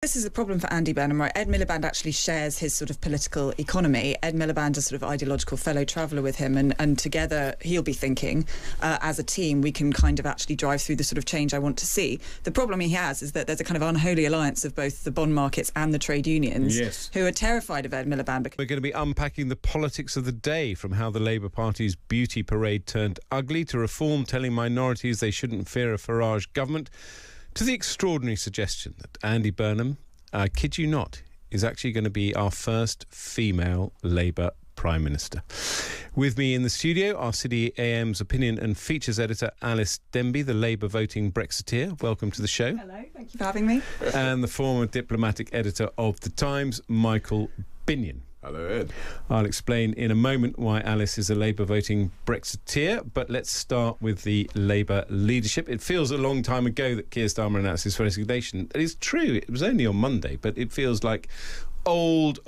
this is a problem for Andy Burnham, right? Ed Miliband actually shares his sort of political economy. Ed Miliband is a sort of ideological fellow traveller with him, and together he'll be thinking, as a team, we can kind of actually drive through the sort of change I want to see. The problem he has is that there's a kind of unholy alliance of both the bond markets and the trade unions who are terrified of Ed Miliband. We're going to be unpacking the politics of the day, from how the Labour Party's beauty parade turned ugly to reform telling minorities they shouldn't fear a Farage government, to the extraordinary suggestion that Andy Burnham, I kid you not, is actually going to be our first female Labour Prime Minister. With me in the studio, our City AM's opinion and features editor Alice Denby, the Labour voting Brexiteer. Welcome to the show. Hello, thank you for having me. And the former diplomatic editor of The Times, Michael Binion. Hello, Ed. I'll explain in a moment why Alice is a Labour voting Brexiteer, but let's start with the Labour leadership. It feels a long time ago that Keir Starmer announced his resignation. It is true, it was only on Monday, but it feels like old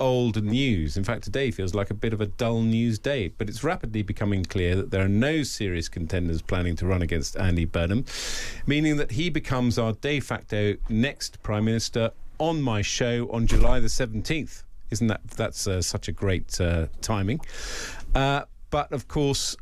news. In fact, today feels like a bit of a dull news day, but it's rapidly becoming clear that there are no serious contenders planning to run against Andy Burnham, meaning that he becomes our de facto next Prime Minister on my show on July the 17th. Isn't that's such a great timing? But of course,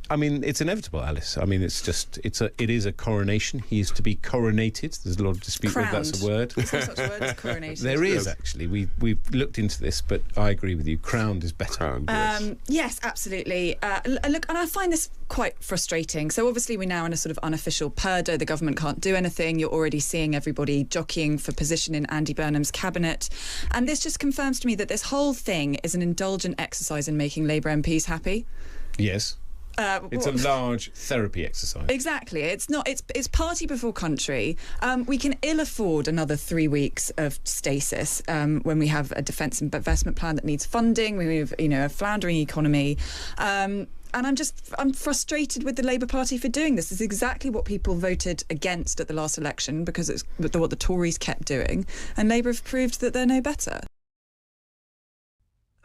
I mean, it's inevitable, Alice. I mean, it is a coronation. He is to be coronated. There's a lot of dispute whether that's a word. There's no such word as coronated. There is, actually. We've looked into this, but I agree with you. Crowned is better. Crowned, yes. Yes, absolutely. Look, and I find this quite frustrating. So obviously we're now in a sort of unofficial purdah. The government can't do anything. You're already seeing everybody jockeying for position in Andy Burnham's cabinet. And this just confirms to me that this whole thing is an indulgent exercise in making Labour MPs happy. Yes. It's a large therapy exercise. Exactly. It's not. It's party before country. We can ill afford another 3 weeks of stasis when we have a defence investment plan that needs funding. We have, a floundering economy. And I'm frustrated with the Labour Party for doing this. This is exactly what people voted against at the last election, because it's what the Tories kept doing, and Labour have proved that they're no better.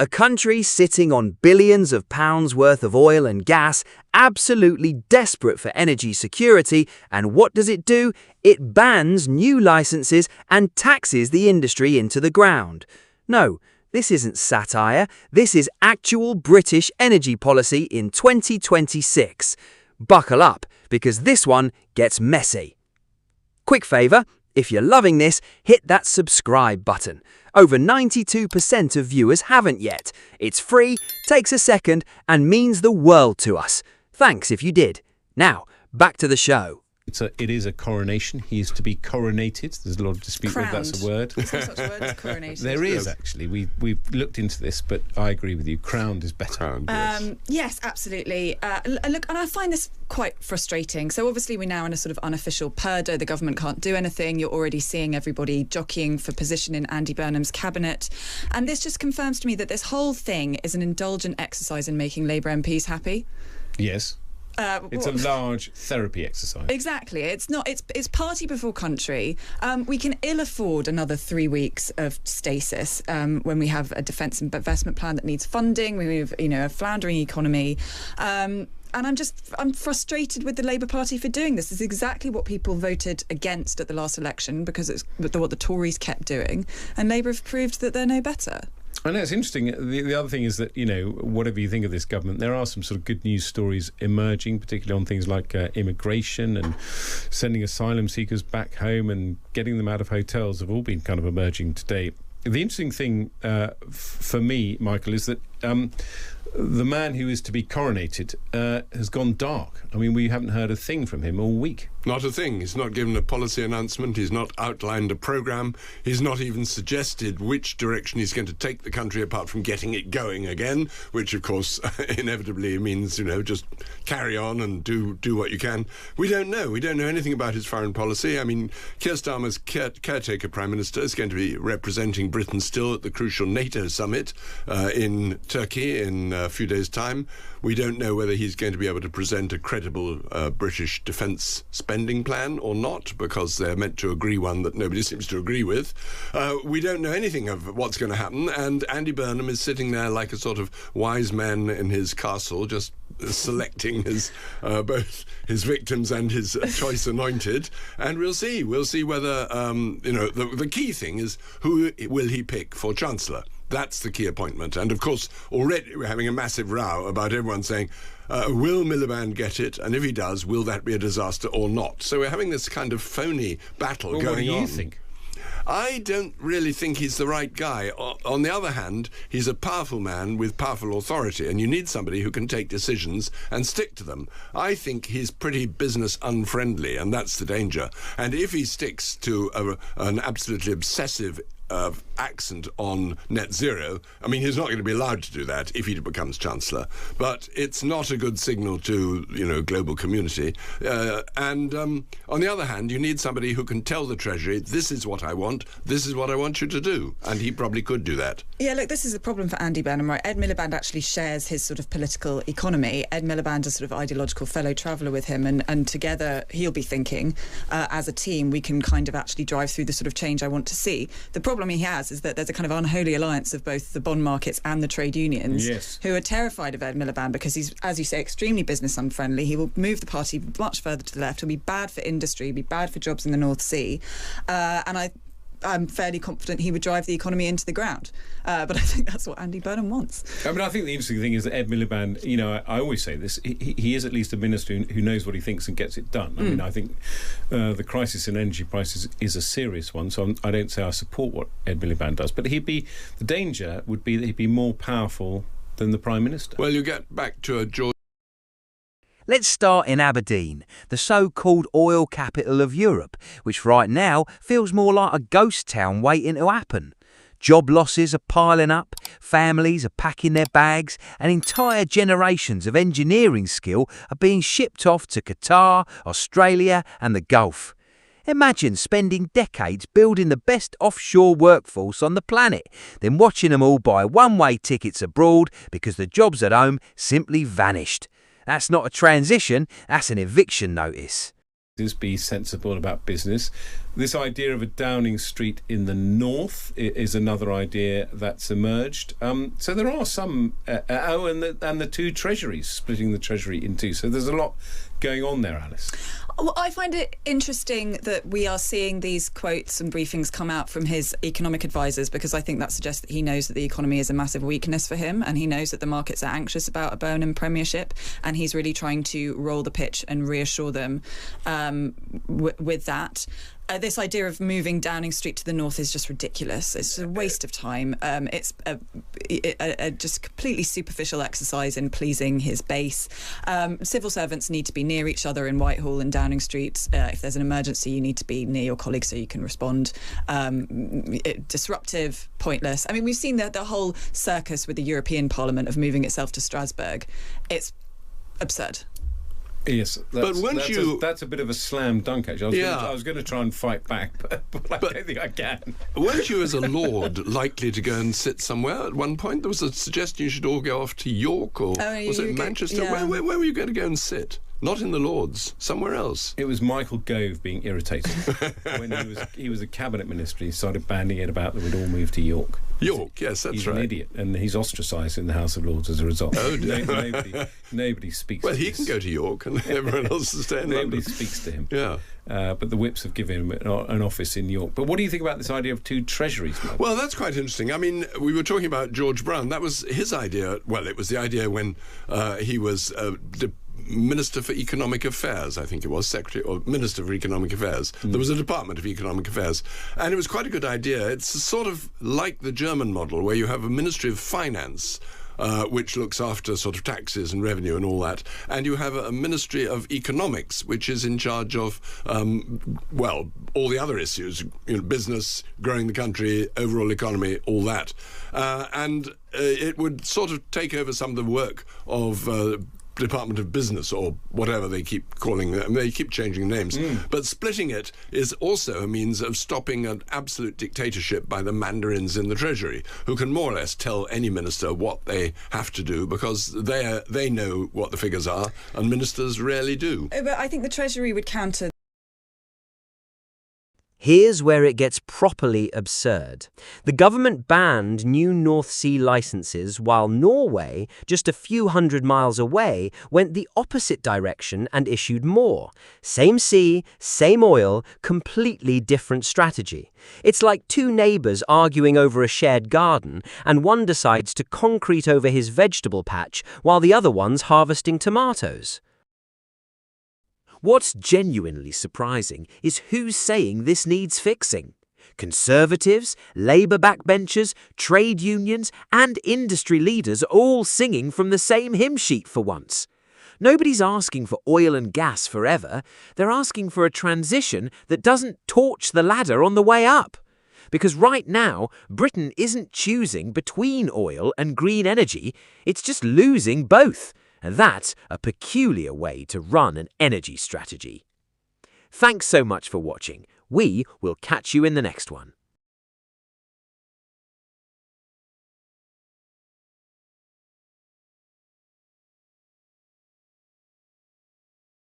A country sitting on billions of pounds worth of oil and gas, absolutely desperate for energy security, and what does it do? It bans new licences and taxes the industry into the ground. No, this isn't satire, this is actual British energy policy in 2026. Buckle up, because this one gets messy. Quick favour, if you're loving this, hit that subscribe button. Over 92% of viewers haven't yet. It's free, takes a second, and means the world to us. Thanks if you did. Now, back to the show. It is a coronation. He is to be coronated. There's a lot of dispute whether that's a word. There's no such word as coronated. There is, actually. We've looked into this, but I agree with you. Crowned is better. Crowned, yes. Yes, absolutely. Look, and I find this quite frustrating. So obviously we're now in a sort of unofficial purdah. The government can't do anything. You're already seeing everybody jockeying for position in Andy Burnham's cabinet. And this just confirms to me that this whole thing is an indulgent exercise in making Labour MPs happy. Yes. It's a large therapy exercise. Exactly. It's not. It's party before country. We can ill afford another 3 weeks of stasis when we have a defence investment plan that needs funding. We have, a floundering economy. And I'm frustrated with the Labour Party for doing this. This is exactly what people voted against at the last election, because it's what the Tories kept doing, and Labour have proved that they're no better. I know, it's interesting. The other thing is that, whatever you think of this government, there are some sort of good news stories emerging, particularly on things like immigration and sending asylum seekers back home and getting them out of hotels have all been kind of emerging today. The interesting thing for me, Michael, is that the man who is to be coronated has gone dark. I mean, we haven't heard a thing from him all week. Not a thing. He's not given a policy announcement. He's not outlined a programme. He's not even suggested which direction he's going to take the country, apart from getting it going again, which, of course, inevitably means, just carry on and do what you can. We don't know. We don't know anything about his foreign policy. I mean, Keir Starmer's caretaker Prime Minister is going to be representing Britain still at the crucial NATO summit in Turkey in a few days' time. We don't know whether he's going to be able to present a credible British defence spending plan or not, because they're meant to agree one that nobody seems to agree with. We don't know anything of what's going to happen, and Andy Burnham is sitting there like a sort of wise man in his castle, just selecting his both his victims and his choice anointed. And we'll see whether the key thing is, who will he pick for Chancellor? That's the key appointment. And of course, already we're having a massive row about everyone saying, will Miliband get it? And if he does, will that be a disaster or not? So we're having this kind of phony battle going on. What do you think? I don't really think he's the right guy. On the other hand, he's a powerful man with powerful authority, and you need somebody who can take decisions and stick to them. I think he's pretty business unfriendly, and that's the danger. And if he sticks to an absolutely obsessive accent on net zero, I mean, he's not going to be allowed to do that if he becomes Chancellor. But it's not a good signal to, global community. And on the other hand, you need somebody who can tell the Treasury, this is what I want, this is what I want you to do. And he probably could do that. Yeah, look, this is a problem for Andy Burnham, right? Ed Miliband actually shares his sort of political economy. Ed Miliband is sort of ideological fellow traveller with him, and together he'll be thinking, as a team, we can kind of actually drive through the sort of change I want to see. The problem he has is that there's a kind of unholy alliance of both the bond markets and the trade unions, who are terrified of Ed Miliband because he's, as you say, extremely business unfriendly. He will move the party much further to the left. He'll be bad for industry, be bad for jobs in the North Sea. And I'm fairly confident he would drive the economy into the ground. But I think that's what Andy Burnham wants. I mean, I think the interesting thing is that Ed Miliband, I always say this, he is at least a minister who knows what he thinks and gets it done. I mean, I think the crisis in energy prices is a serious one, so I don't say I support what Ed Miliband does. But the danger would be that he'd be more powerful than the Prime Minister. Well, you get back to a George. Let's start in Aberdeen, the so-called oil capital of Europe, which right now feels more like a ghost town waiting to happen. Job losses are piling up, families are packing their bags, and entire generations of engineering skill are being shipped off to Qatar, Australia and the Gulf. Imagine spending decades building the best offshore workforce on the planet, then watching them all buy one-way tickets abroad because the jobs at home simply vanished. That's not a transition, that's an eviction notice. Be sensible about business. This idea of a Downing Street in the north is another idea that's emerged. So there are some, and the two treasuries, splitting the treasury in two. So there's a lot going on there, Alice. Well, I find it interesting that we are seeing these quotes and briefings come out from his economic advisors, because I think that suggests that he knows that the economy is a massive weakness for him, and he knows that the markets are anxious about a Burnham premiership, and he's really trying to roll the pitch and reassure them with that. This idea of moving Downing Street to the north is just ridiculous. It's a waste of time. It's a just completely superficial exercise in pleasing his base. Civil servants need to be near each other in Whitehall and Downing Street. If there's an emergency, you need to be near your colleagues so you can respond. Disruptive, pointless. I mean, we've seen the whole circus with the European Parliament of moving itself to Strasbourg. It's absurd. Yes, that's a bit of a slam dunk, actually. I was going to try and fight back, but I don't think I can. Weren't you, as a lord, likely to go and sit somewhere at one point? There was a suggestion you should all go off to York, or was it Manchester? Yeah. Where were you going to go and sit? Not in the Lords, somewhere else. It was Michael Gove being irritated. When he was a cabinet minister, he started banding it about that we'd all move to York. York, yes, that's right. He's an idiot, and he's ostracised in the House of Lords as a result. Oh, dear. Nobody speaks well, to he this. can go to York, and everyone else is staying in London. Nobody speaks to him. Yeah. But the whips have given him an office in York. But what do you think about this idea of two treasuries, Mike? Well, that's quite interesting. I mean, we were talking about George Brown. That was his idea. Well, it was the idea when he was Minister for Economic Affairs, I think it was, Secretary or Minister for Economic Affairs. There was a Department of Economic Affairs, and it was quite a good idea. It's sort of like the German model, where you have a Ministry of Finance, which looks after sort of taxes and revenue and all that, and you have a Ministry of Economics, which is in charge of, all the other issues, business, growing the country, overall economy, all that. And it would sort of take over some of the work of Department of Business or whatever they keep calling them. They keep changing names. But splitting it is also a means of stopping an absolute dictatorship by the mandarins in the Treasury, who can more or less tell any minister what they have to do because they know what the figures are and ministers rarely do. But I think the Treasury would counter. Here's where it gets properly absurd. The government banned new North Sea licenses while Norway, just a few hundred miles away, went the opposite direction and issued more. Same sea, same oil, completely different strategy. It's like two neighbours arguing over a shared garden, and one decides to concrete over his vegetable patch while the other one's harvesting tomatoes. What's genuinely surprising is who's saying this needs fixing. Conservatives, Labour backbenchers, trade unions and industry leaders all singing from the same hymn sheet for once. Nobody's asking for oil and gas forever. They're asking for a transition that doesn't torch the ladder on the way up. Because right now, Britain isn't choosing between oil and green energy, it's just losing both. And that's a peculiar way to run an energy strategy. Thanks so much for watching. We will catch you in the next one.